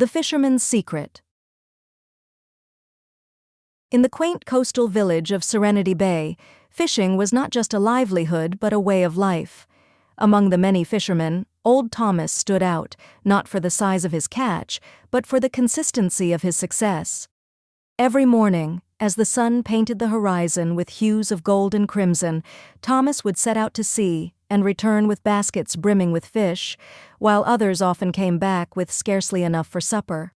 The Fisherman's Secret. In the quaint coastal village of Serenity Bay, fishing was not just a livelihood but a way of life. Among the many fishermen, old Thomas stood out, not for the size of his catch, but for the consistency of his success. Every morning, as the sun painted the horizon with hues of gold and crimson, Thomas would set out to sea and return with baskets brimming with fish, while others often came back with scarcely enough for supper.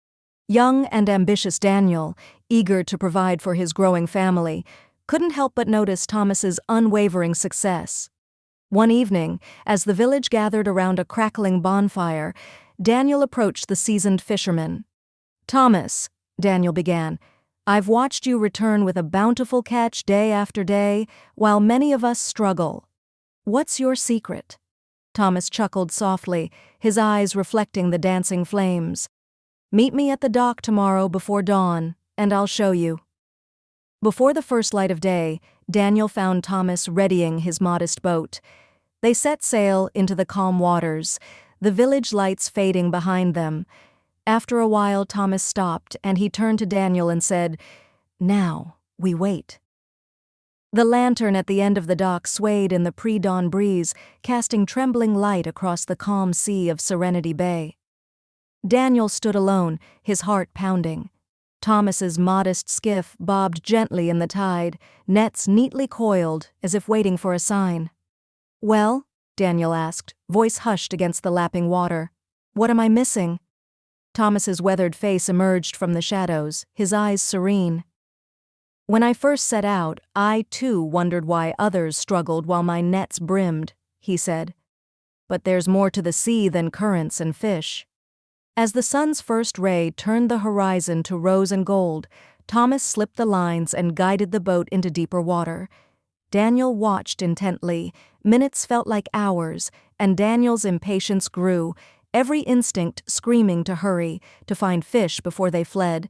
Young and ambitious Daniel, eager to provide for his growing family, couldn't help but notice Thomas's unwavering success. One evening, as the village gathered around a crackling bonfire, Daniel approached the seasoned fisherman. "Thomas," Daniel began, "I've watched you return with a bountiful catch day after day, while many of us struggle. What's your secret?" Thomas chuckled softly, his eyes reflecting the dancing flames. "Meet me at the dock tomorrow before dawn, and I'll show you." Before the first light of day, Daniel found Thomas readying his modest boat. They set sail into the calm waters, the village lights fading behind them. After a while, Thomas stopped, and he turned to Daniel and said, "Now, we wait." The lantern at the end of the dock swayed in the pre-dawn breeze, casting trembling light across the calm sea of Serenity Bay. Daniel stood alone, his heart pounding. Thomas's modest skiff bobbed gently in the tide, nets neatly coiled, as if waiting for a sign. "Well?" Daniel asked, voice hushed against the lapping water. "What am I missing?" Thomas's weathered face emerged from the shadows, his eyes serene. "When I first set out, I too wondered why others struggled while my nets brimmed," he said. "But there's more to the sea than currents and fish." As the sun's first ray turned the horizon to rose and gold, Thomas slipped the lines and guided the boat into deeper water. Daniel watched intently. Minutes felt like hours, and Daniel's impatience grew, every instinct screaming to hurry, to find fish before they fled.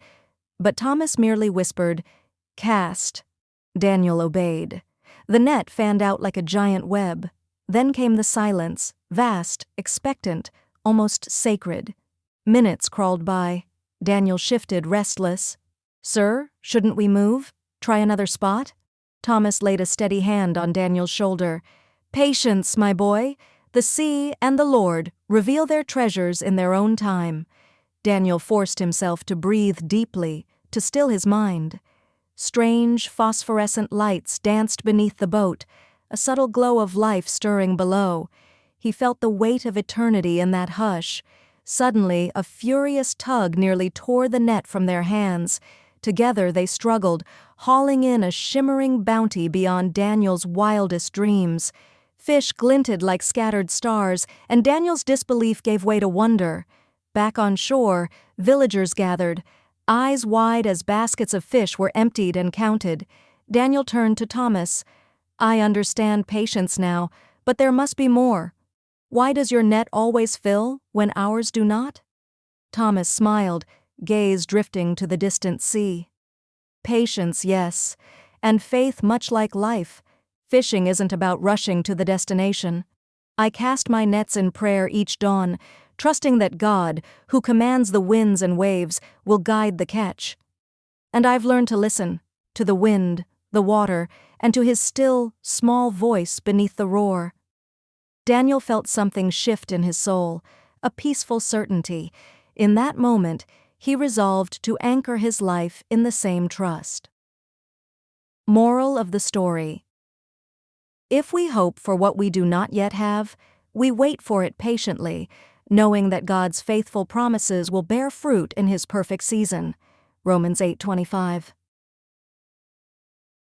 But Thomas merely whispered, "Cast." Daniel obeyed. The net fanned out like a giant web. Then came the silence, vast, expectant, almost sacred. Minutes crawled by. Daniel shifted, restless. "Sir, shouldn't we move? Try another spot?" Thomas laid a steady hand on Daniel's shoulder. "Patience, my boy. The sea and the Lord reveal their treasures in their own time." Daniel forced himself to breathe deeply, to still his mind. Strange, phosphorescent lights danced beneath the boat, a subtle glow of life stirring below. He felt the weight of eternity in that hush. Suddenly, a furious tug nearly tore the net from their hands. Together they struggled, hauling in a shimmering bounty beyond Daniel's wildest dreams. Fish glinted like scattered stars, and Daniel's disbelief gave way to wonder. Back on shore, villagers gathered, eyes wide as baskets of fish were emptied and counted. Daniel turned to Thomas. "I understand patience now, but there must be more. Why does your net always fill when ours do not?" Thomas smiled, gaze drifting to the distant sea. "Patience, yes, and faith much like life. Fishing isn't about rushing to the destination. I cast my nets in prayer each dawn, trusting that God, who commands the winds and waves, will guide the catch. And I've learned to listen, to the wind, the water, and to his still, small voice beneath the roar." Daniel felt something shift in his soul, a peaceful certainty. In that moment, he resolved to anchor his life in the same trust. Moral of the story: if we hope for what we do not yet have, we wait for it patiently, knowing that God's faithful promises will bear fruit in His perfect season. Romans 8:25.